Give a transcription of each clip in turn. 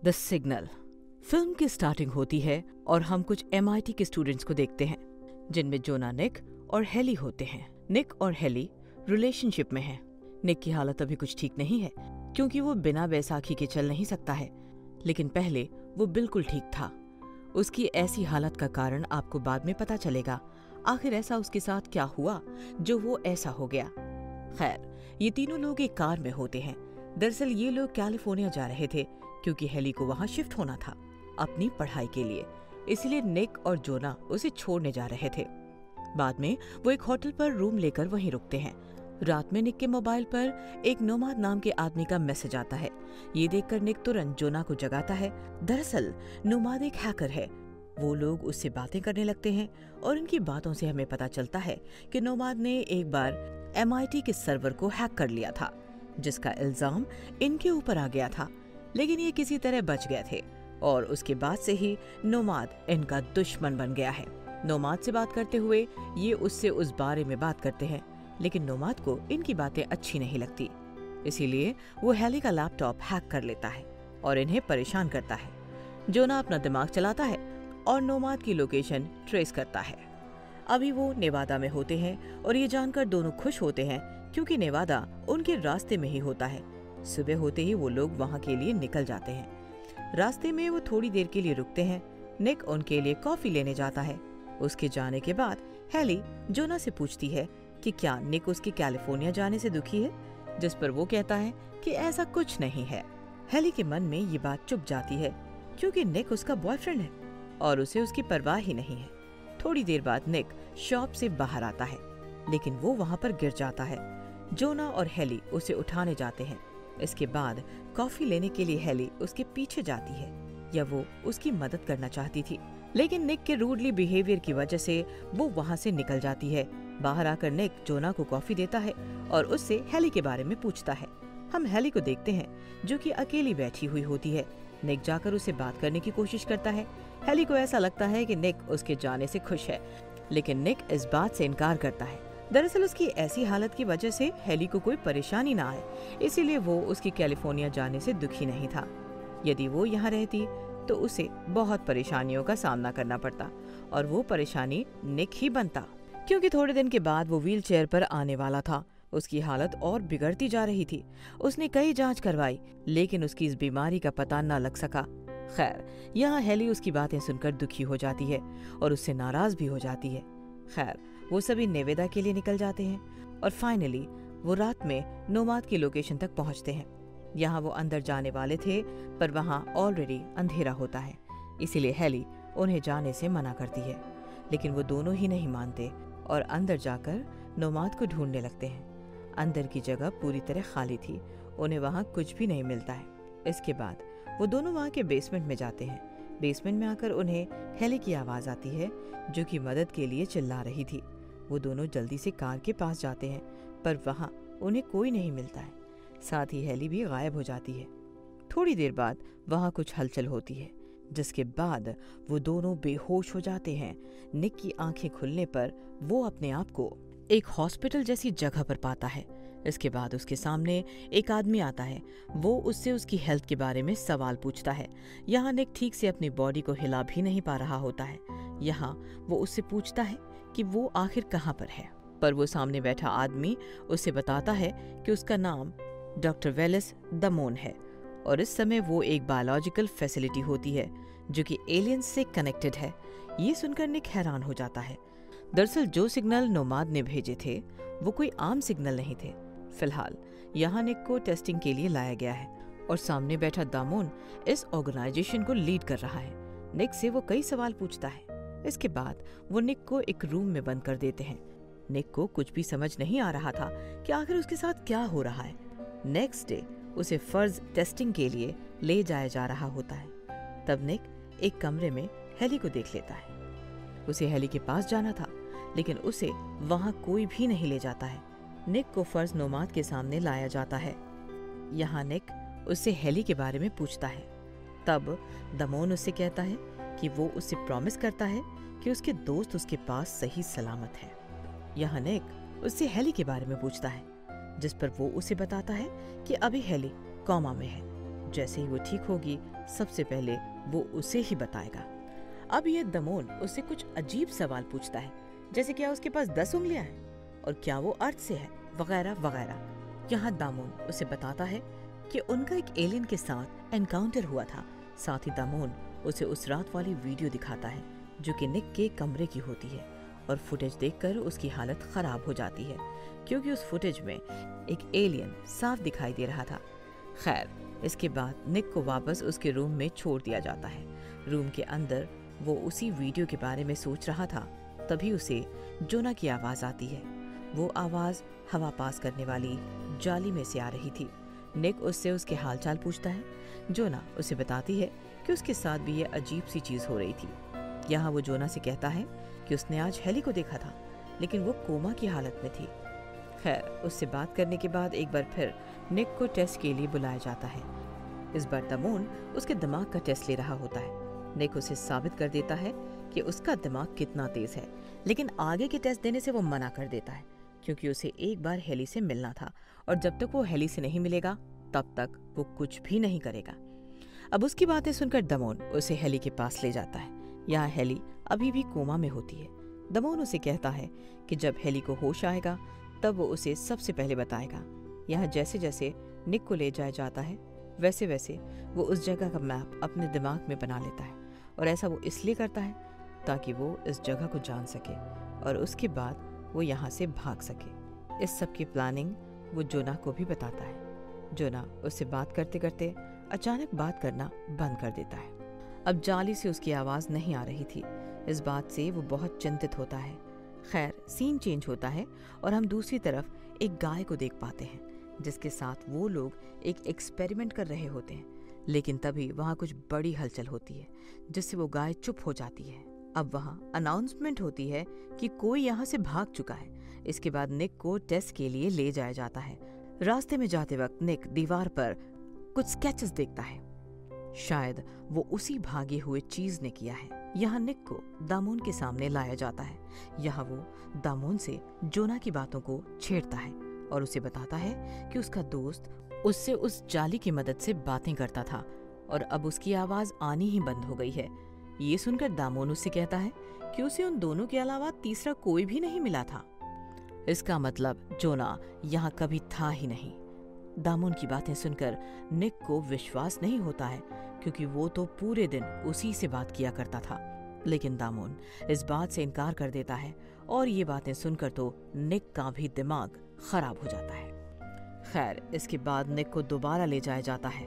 The signal. Film की starting होती है और हम कुछ MIT के स्टूडेंट्स को देखते हैं, जिनमें जोना, निक और हेली होते हैं। निक और हेली रिलेशनशिप में हैं। निक की हालत अभी कुछ ठीक नहीं है, क्योंकि वो बिना बैसाखी के चल नहीं सकता है, लेकिन पहले वो बिल्कुल ठीक था। उसकी ऐसी हालत का कारण आपको बाद में पता चलेगा। आखिर ऐसा उसके साथ क्या हुआ जो वो ऐसा हो गया। खैर, ये तीनों लोग एक कार में होते हैं। दरअसल ये लोग कैलिफोर्निया जा रहे थे, क्योंकि हेली को वहां शिफ्ट होना था अपनी पढ़ाई के लिए। इसलिए निक और जोना उसे छोड़ने जा रहे थे। बाद में वो एक होटल पर रूम लेकर वहीं रुकते हैं। रात में निक के मोबाइल पर एक नोमाद नाम के आदमी का मैसेज आता है। ये देखकर निक तुरंत जोना को जगाता है। दरअसल नोमाद एक हैकर है। वो लोग उससे बातें करने लगते हैं और इनकी बातों से हमें पता चलता है कि नोमाद ने एक बार MIT के सर्वर को हैक कर लिया था, जिसका इल्जाम इनके ऊपर आ गया था, लेकिन ये किसी तरह बच गए थे और उसके बाद से ही नोमाद इनका दुश्मन बन गया है। नोमाद से बात करते हुए ये उससे उस बारे में बात करते हैं, लेकिन नोमाद को इनकी बातें अच्छी नहीं लगती। इसीलिए वो हेली का लैपटॉप हैक कर लेता है और इन्हें परेशान करता है। जोना अपना दिमाग चलाता है और नोमाद की लोकेशन ट्रेस करता है। अभी वो नेवादा में होते हैं और ये जानकर दोनों खुश होते हैं, क्योंकि नेवादा उनके रास्ते में ही होता है। सुबह होते ही वो लोग वहाँ के लिए निकल जाते हैं। रास्ते में वो थोड़ी देर के लिए रुकते हैं। निक उनके लिए कॉफी लेने जाता है। उसके जाने के बाद हेली जोना से पूछती है कि क्या निक उसके कैलिफोर्निया जाने से दुखी है, जिस पर वो कहता है कि ऐसा कुछ नहीं है। हेली के मन में ये बात चुप जाती है, क्योंकि निक उसका बॉयफ्रेंड है और उसे उसकी परवाह ही नहीं है। थोड़ी देर बाद निक शॉप से बाहर आता है, लेकिन वो वहाँ पर गिर जाता है। जोना और हेली उसे उठाने जाते हैं। इसके बाद कॉफी लेने के लिए हेली उसके पीछे जाती है, या वो उसकी मदद करना चाहती थी, लेकिन निक के रूडली बिहेवियर की वजह से वो वहाँ से निकल जाती है। बाहर आकर निक जोना को कॉफी देता है और उससे हेली के बारे में पूछता है। हम हेली को देखते हैं, जो कि अकेली बैठी हुई होती है। निक जाकर उसे बात करने की कोशिश करता है। हेली को ऐसा लगता है कि निक उसके जाने से खुश है, लेकिन निक इस बात से इनकार करता है। दरअसल उसकी ऐसी हालत की वजह से हेली को कोई परेशानी ना आए, इसीलिए वो उसकी कैलिफोर्निया जाने से दुखी नहीं था। यदि वो यहाँ रहती तो उसे बहुत परेशानियों का सामना करना पड़ता, और वो परेशानी निक ही बनता, क्योंकि थोड़े दिन के बाद वो व्हील चेयर पर आने वाला था। उसकी हालत और बिगड़ती जा रही थी। उसने कई जांच करवाई, लेकिन उसकी इस बीमारी का पता न लग सका। खैर, यहाँ हेली उसकी बातें सुनकर दुखी हो जाती है और उससे नाराज भी हो जाती है। खैर, वो सभी नेवेदा के लिए निकल जाते हैं और फाइनली वो रात में नोमाद की लोकेशन तक पहुंचते हैं। यहाँ वो अंदर जाने वाले थे, पर वहाँ ऑलरेडी अंधेरा होता है, इसीलिए हेली उन्हें जाने से मना करती है, लेकिन वो दोनों ही नहीं मानते और अंदर जाकर नोमाद को ढूंढने लगते हैं। अंदर की जगह पूरी तरह खाली थी, उन्हें वहाँ कुछ भी नहीं मिलता है। इसके बाद वो दोनों वहाँ के बेसमेंट में जाते हैं। बेसमेंट में आकर उन्हें हेली की आवाज़ आती है, जो कि मदद के लिए चिल्ला रही थी। वो दोनों जल्दी से कार के पास जाते हैं, पर वहाँ उन्हें कोई नहीं मिलता है। साथ ही हेली भी गायब हो जाती है। थोड़ी देर बाद वहाँ कुछ हलचल होती है, जिसके बाद वो दोनों बेहोश हो जाते हैं। निक की आंखें खुलने पर वो अपने आप को एक हॉस्पिटल जैसी जगह पर पाता है। इसके बाद उसके सामने एक आदमी आता है। वो उससे उसकी हेल्थ के बारे में सवाल पूछता है। यहाँ निक ठीक से अपनी बॉडी को हिला भी नहीं पा रहा होता है। यहाँ वो उससे पूछता है कि वो आखिर कहाँ पर है, पर वो सामने बैठा आदमी उसे बताता है कि उसका नाम डॉक्टर वेलिस दमोन है और इस समय वो एक बायोलॉजिकल फैसिलिटी होती है, जो कि एलियंस से कनेक्टेड है। ये सुनकर निक हैरान हो जाता है। दरअसल जो सिग्नल नोमाद ने भेजे थे वो कोई आम सिग्नल नहीं थे। फिलहाल यहाँ निक को टेस्टिंग के लिए लाया गया है और सामने बैठा दामोन इस ऑर्गेनाइजेशन को लीड कर रहा है। निक से वो कई सवाल पूछता है। इसके बाद वो निक को एक रूम में बंद कर देते हैं। निक को कुछ भी समझ नहीं आ रहा था कि आखिर उसके साथ क्या हो रहा है। नेक्स्ट डे उसे फर्ज टेस्टिंग के लिए ले जाया जा रहा होता है। तब निक एक कमरे में हेली को देख लेता है। उसे हेली के पास जाना था, लेकिन उसे वहाँ कोई भी नहीं ले जाता है। निक को फर्ज नोमाद के सामने लाया जाता है। यहाँ निक उससे हेली के बारे में पूछता है। तब दमोन उससे कहता है कि वो उससे प्रॉमिस करता है कि उसके दोस्त उसके पास सही सलामत है। यहाँ निक उससे हेली के बारे में पूछता है, जिस पर वो उसे बताता है कि अभी हेली कोमा में है। जैसे ही वो ठीक होगी सबसे पहले वो उसे ही बताएगा। अब ये दामोन उससे कुछ अजीब सवाल पूछता है, जैसे क्या उसके पास 10 उंगलियां हैं और क्या वो अर्थ से है, वगैरह वगैरह। यहाँ दामोन उसे बताता है कि उनका एक एलियन के साथ एनकाउंटर हुआ था। साथ ही दामोन उसे उस रात वाली वीडियो दिखाता है जो कि निक के कमरे की होती है, और फुटेज देखकर उसकी हालत खराब हो जाती है क्योंकि उस फुटेज में एक एलियन साफ दिखाई दे रहा था। खैर, इसके बाद निक को वापस उसके रूम में छोड़ दिया जाता है। रूम के अंदर वो उसी वीडियो के बारे में सोच रहा था, तभी उसे जोना की आवाज आती है। वो आवाज हवा पास करने वाली जाली में से आ रही थी। निक उससे उसके हालचाल पूछता है। जोना उसे बताती है कि उसके साथ भी ये अजीब सी चीज हो रही थी। यहाँ वो जोना से कहता है कि उसने आज हेली को देखा था, लेकिन वो कोमा की हालत में थी। खैर, उससे बात करने के बाद एक बार फिर निक को टेस्ट के लिए बुलाया जाता है। इस बार दामोन उसके दिमाग का टेस्ट ले रहा होता है। निक उसे साबित कर देता है कि उसका दिमाग कितना तेज है, लेकिन आगे के टेस्ट देने से वो मना कर देता है क्योंकि उसे एक बार हेली से मिलना था, और जब तक वो हेली से नहीं मिलेगा तब तक वो कुछ भी नहीं करेगा। अब उसकी बातें सुनकर दामोन उसे हेली के पास ले जाता है। यहाँ हेली अभी भी कोमा में होती है। दामोन उसे कहता है कि जब हेली को होश आएगा तब वो उसे सबसे पहले बताएगा। यहाँ जैसे जैसे निक को ले जाया जाता है वैसे वैसे वो उस जगह का मैप अपने दिमाग में बना लेता है, और ऐसा वो इसलिए करता है ताकि वो इस जगह को जान सके और उसके बाद वो यहाँ से भाग सके। इस सब की प्लानिंग वो जोना को भी बताता है। जोना उससे बात करते करते अचानक बात करना बंद कर देता है। अब जाली से उसकी आवाज नहीं आ रही थी। इस बात से वो बहुत चिंतित होता है। खैर, सीन चेंज होता है और हम दूसरी तरफ एक गाय को देख पाते हैं जिसके साथ वो लोग एक एक्सपेरिमेंट कर रहे होते हैं। लेकिन तभी वहाँ कुछ बड़ी हलचल होती है जिससे वो गाय चुप हो जाती है। अब वहाँ अनाउंसमेंट होती है कि कोई यहाँ से भाग चुका है। इसके बाद निक को टेस्ट के लिए ले जाया जाता है। रास्ते में जाते वक्त निक दीवार पर कुछ स्केचेस देखता है। शायद वो उसी भागे हुए चीज ने किया है। यहाँ निक को दामोन के सामने लाया जाता है। यहाँ वो दामोन से जोना की बातों को छेड़ता है और उसे बताता है कि उसका दोस्त उससे उस जाली की मदद से बातें करता था और अब उसकी आवाज आनी ही बंद हो गई है। ये सुनकर दामोन उससे कहता है कि उसे उन दोनों के अलावा तीसरा कोई भी नहीं मिला था। इसका मतलब जोना यहाँ कभी था ही नहीं। दामोन की बातें सुनकर निक को विश्वास नहीं होता है क्योंकि वो तो पूरे दिन उसी से बात किया करता था। लेकिन दामोन इस बात से इनकार कर देता है और ये बातें सुनकर तो निक का भी दिमाग खराब हो जाता है। खैर, इसके बाद निक को दोबारा ले जाया जाता है,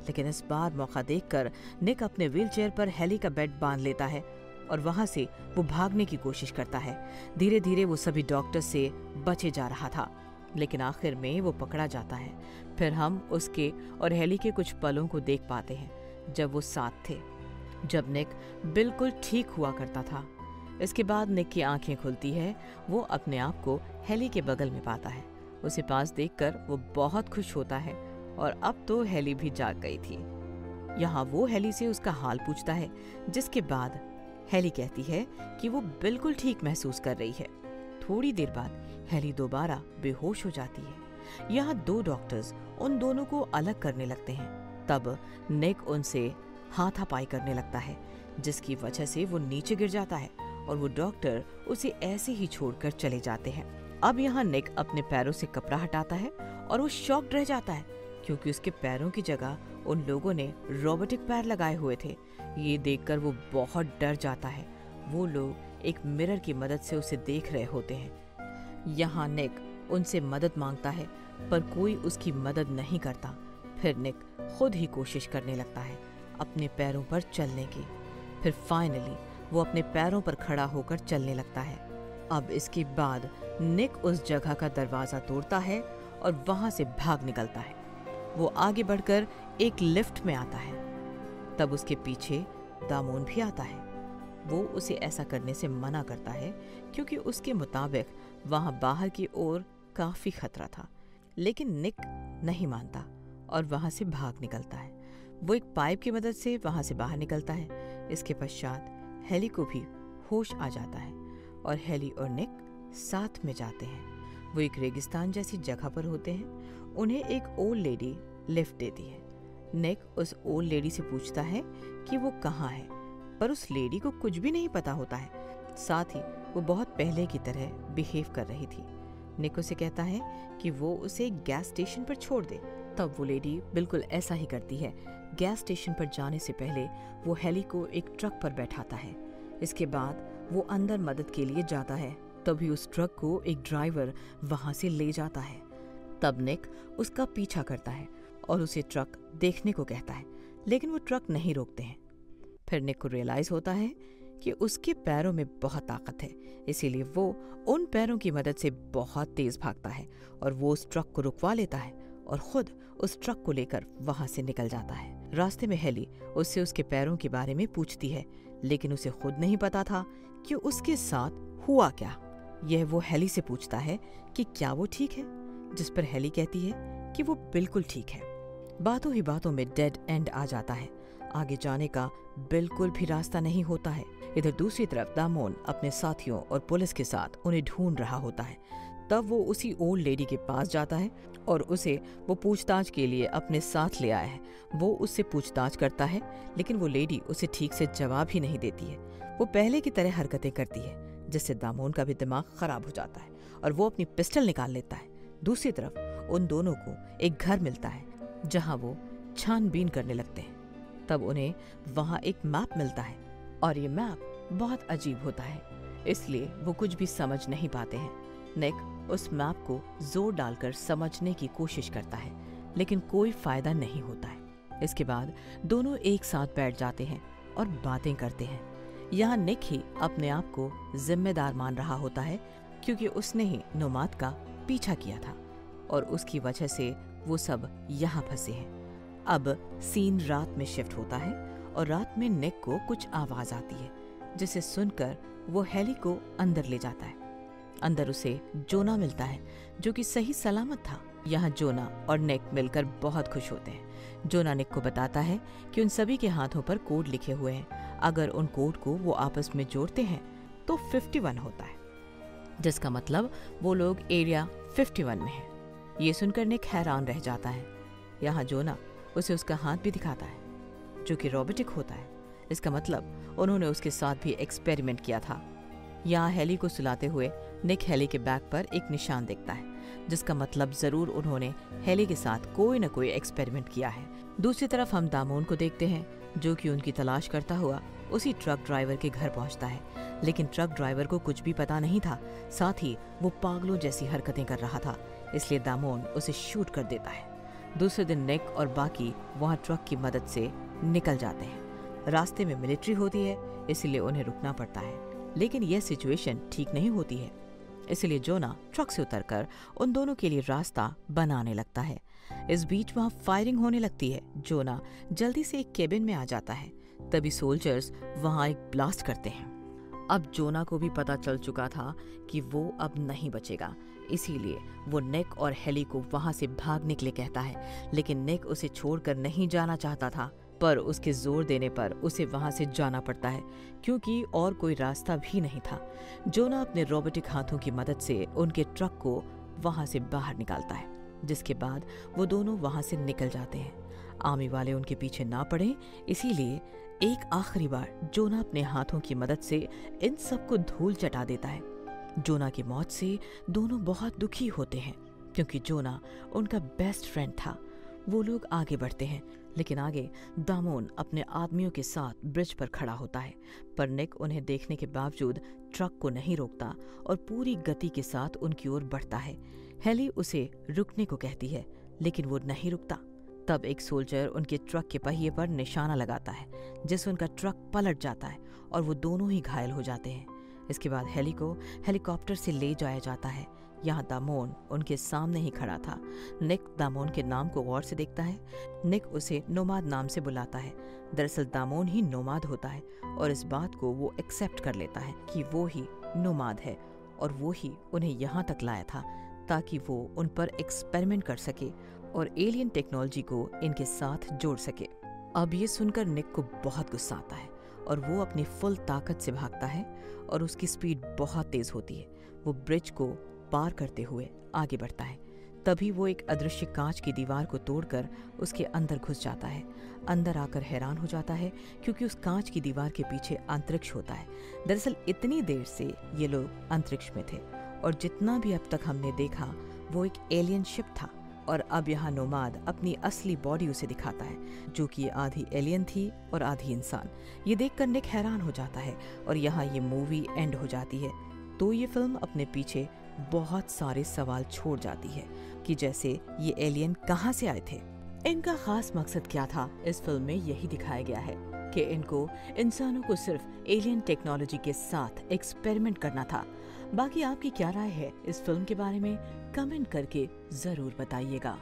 लेकिन इस बार मौका देखकर निक अपने व्हीलचेयर पर हेली का बेड बांध लेता है और वहां से वो भागने की कोशिश करता है। धीरे धीरे वो सभी डॉक्टर से बचे जा रहा था, लेकिन आखिर में वो पकड़ा जाता है। फिर हम उसके और हेली के कुछ पलों को देख पाते हैं जब वो साथ थे, जब निक बिल्कुल ठीक हुआ करता था। इसके बाद निक की आंखें खुलती है। वो अपने आप को हेली के बगल में पाता है। उसे पास देखकर वो बहुत खुश होता है और अब तो हेली भी जाग गई थी। यहाँ वो हेली से उसका हाल पूछता है, जिसके बाद हेली कहती है कि वो बिल्कुल ठीक महसूस कर रही है। थोड़ी देर बाद हेली दोबारा बेहोश हो जाती है। यहाँ दो डॉक्टर्स उन दोनों को अलग करने लगते हैं। तब निक उनसे हाथापाई करने लगता है, जिसकी वजह से वो नीचे गिर जाता है और वो डॉक्टर उसे ऐसे ही छोड़कर चले जाते हैं। अब यहाँ निक अपने पैरों से कपड़ा हटाता है और वो शॉक्ड रह जाता है क्योंकि उसके पैरों की जगह उन लोगों ने रोबोटिक पैर लगाए हुए थे। ये देखकर वो बहुत डर जाता है। वो लोग एक मिरर की मदद से उसे देख रहे होते हैं। यहाँ निक उनसे मदद मांगता है पर कोई उसकी मदद नहीं करता। फिर निक खुद ही कोशिश करने लगता है अपने पैरों पर चलने की। फिर फाइनली वो अपने पैरों पर खड़ा होकर चलने लगता है। अब इसके बाद निक उस जगह का दरवाजा तोड़ता है और वहां से भाग निकलता है। वो आगे बढ़कर एक लिफ्ट में आता है। तब उसके पीछे दामोन भी आता है। वो उसे ऐसा करने से मना करता है क्योंकि उसके मुताबिक वहां बाहर की ओर काफी खतरा था। लेकिन निक नहीं मानता और वहां से भाग निकलता है। वो एक पाइप की मदद से वहां से बाहर निकलता है। इसके पश्चात हेली को भी होश आ जाता है और हेली और निक साथ में जाते हैं। वो एक रेगिस्तान जैसी जगह पर होते हैं। उन्हें एक ओल्ड लेडी लिफ्ट देती है। निक उस ओल्ड लेडी से पूछता है कि वो कहाँ है, पर उस लेडी को कुछ भी नहीं पता होता है। साथ ही वो बहुत पहले की तरह बिहेव कर रही थी। निक उसे कहता है कि वो उसे गैस स्टेशन पर छोड़ दे। तब वो लेडी बिल्कुल ऐसा ही करती है। गैस स्टेशन पर जाने से पहले वो हेली को एक ट्रक पर बैठाता है। इसके बाद वो अंदर मदद के लिए जाता है। तभी उस ट्रक को एक ड्राइवर वहां से ले जाता है। तब निक उसका पीछा करता है और उसे ट्रक देखने को कहता है, लेकिन वो ट्रक नहीं रोकते हैं। फिर निक को रियलाइज होता है कि उसके पैरों में बहुत ताकत है, इसीलिए वो उन पैरों की मदद से बहुत तेज भागता है और वो उस ट्रक को रुकवा लेता है और खुद उस ट्रक को लेकर वहां से निकल जाता है। रास्ते में हेली उससे उसके पैरों के बारे में पूछती है, लेकिन उसे खुद नहीं पता था कि उसके साथ हुआ क्या। यह वो हेली से पूछता है कि क्या वो ठीक है, जिस पर हेली कहती है कि वो बिल्कुल ठीक है। बातों ही बातों में डेड एंड आ जाता है। आगे जाने का बिल्कुल भी रास्ता नहीं होता है। इधर दूसरी तरफ दामोन अपने साथियों और पुलिस के साथ उन्हें ढूंढ रहा होता है। तब वो उसी ओल्ड लेडी के पास जाता है और उसे वो पूछताछ के लिए अपने साथ ले आया है। वो उससे पूछताछ करता है, लेकिन वो लेडी उसे ठीक से जवाब ही नहीं देती है। वो पहले की तरह हरकतें करती है, जिससे दामोन का भी दिमाग खराब हो जाता है और वो अपनी पिस्टल निकाल लेता है। दूसरी तरफ उन दोनों को एक घर मिलता है जहां वो छानबीन करने लगते हैं। तब उन्हें वहां एक मैप मिलता है और ये मैप बहुत अजीब होता है, इसलिए वो कुछ भी समझ नहीं पाते हैं। निक उस मैप को जोर डालकर समझने की कोशिश करता है, लेकिन कोई फायदा नहीं होता है। इसके बाद दोनों एक साथ बैठ जाते हैं और बातें करते हैं। यहाँ निक ही अपने आप को जिम्मेदार मान रहा होता है, क्योंकि उसने ही नोमाद का पीछा किया था और उसकी वजह से वो सब यहाँ फंसे हैं। अब सीन रात में शिफ्ट होता है और रात में निक को कुछ आवाज आती है, जिसे सुनकर वो हेली को अंदर ले जाता है। अंदर उसे जोना मिलता है, जो कि सही सलामत था। यहाँ जोना और निक मिलकर बहुत खुश होते हैं। जोना निक को बताता है कि उन सभी के हाथों पर कोड लिखे हुए हैं। अगर उन कोड को वो आपस में जोड़ते हैं तो 51 होता है, जिसका मतलब वो लोग एरिया 51 में हैं। ये सुनकर निक हैरान रह जाता है। यहाँ जोना उसे उसका हाथ भी दिखाता है, जो कि रोबोटिक होता है। इसका मतलब उन्होंने उसके साथ भी एक्सपेरिमेंट किया था। यहाँ हेली को सुलाते हुए निक हेली के बैग पर एक निशान देखता है, जिसका मतलब जरूर उन्होंने हेली के साथ कोई न कोई एक्सपेरिमेंट किया है। दूसरी तरफ हम दामोन को देखते हैं, जो कि उनकी तलाश करता हुआ उसी ट्रक ड्राइवर के घर पहुंचता है, लेकिन ट्रक ड्राइवर को कुछ भी पता नहीं था। साथ ही वो पागलों जैसी हरकतें कर रहा था, इसलिए दामोन उसे शूट कर देता है। दूसरे दिन निक और बाकी वहां ट्रक की मदद से निकल जाते हैं। रास्ते में मिलिट्री होती है, इसलिए उन्हें रुकना पड़ता है, लेकिन यह सिचुएशन ठीक नहीं होती है। इसलिए जोना ट्रक से उतरकर उन दोनों के लिए रास्ता बनाने लगता है। इस बीच वहां फायरिंग होने लगती है। जोना जल्दी से एक केबिन में आ जाता है। तभी सोल्जर्स वहां एक ब्लास्ट करते हैं। अब जोना को भी पता चल चुका था कि वो अब नहीं बचेगा, इसीलिए वो निक और हेली को वहां से भागने के लिए कहता है, लेकिन निक उसे छोड़कर नहीं जाना चाहता था, पर उसके जोर देने पर उसे वहां से जाना पड़ता है, क्योंकि और कोई रास्ता भी नहीं था। जोना अपने रोबोटिक हाथों की मदद से उनके ट्रक को वहां से बाहर निकालता है, जिसके बाद वो दोनों वहां से निकल जाते हैं। आर्मी वाले उनके पीछे ना पड़े, इसीलिए एक आखिरी बार जोना अपने हाथों की मदद से इन सबको धूल चटा देता है। जोना की मौत से दोनों बहुत दुखी होते हैं, क्योंकि जोना उनका बेस्ट फ्रेंड था। वो लोग आगे बढ़ते हैं, लेकिन आगे दामोन अपने आदमियों के साथ ब्रिज पर खड़ा होता है, पर निक उन्हें देखने के बावजूद ट्रक को नहीं रोकता और पूरी गति के साथ उनकी ओर बढ़ता है। हेली उसे रुकने को कहती है, लेकिन वो नहीं रुकता। तब एक सोल्जर उनके ट्रक के पहिए पर निशाना लगाता है, जिससे उनका ट्रक पलट जाता है और वो दोनों ही घायल हो जाते हैं। इसके बाद हेली को हेलीकॉप्टर से ले जाया जाता है। यहाँ दामोन उनके सामने ही खड़ा था। निक दामोन के नाम को गौर से देखता है। निक उसे नोमाद नाम से बुलाता है। दरअसल दामोन ही नोमाद होता है और इस बात को वो एक्सेप्ट कर लेता है कि वो ही नोमाद है और वो ही उन्हें यहाँ तक लाया था, ताकि वो उन पर एक्सपेरिमेंट कर सके और एलियन टेक्नोलॉजी को इनके साथ जोड़ सके। अब ये सुनकर निक को बहुत गुस्सा आता है और वो अपनी फुल ताकत से भागता है और उसकी स्पीड बहुत तेज होती है। वो ब्रिज को पार करते हुए आगे बढ़ता है। तभी वो एक अदृश्य कांच की दीवार को तोड़कर उसके अंदर घुस जाता है। अंदर आकर हैरान हो जाता है क्योंकि उस कांच की दीवार के पीछे अंतरिक्ष होता है। दरअसल इतनी देर से ये लोग अंतरिक्ष में थे और जितना भी अब तक हमने देखा वो एक एलियन शिप था। और अब यहाँ नोमाद अपनी असली बॉडी उसे दिखाता है, जो कि आधी एलियन थी और आधी इंसान। ये देखकर निक हैरान हो जाता है और यहाँ ये मूवी एंड हो जाती है। तो ये फिल्म अपने पीछे बहुत सारे सवाल छोड़ जाती है कि जैसे ये एलियन कहाँ से आए थे, इनका खास मकसद क्या था। इस फिल्म में यही दिखाया गया है कि इनको इंसानों को सिर्फ एलियन टेक्नोलॉजी के साथ एक्सपेरिमेंट करना था। बाकी आपकी क्या राय है इस फिल्म के बारे में, कमेंट करके जरूर बताइएगा।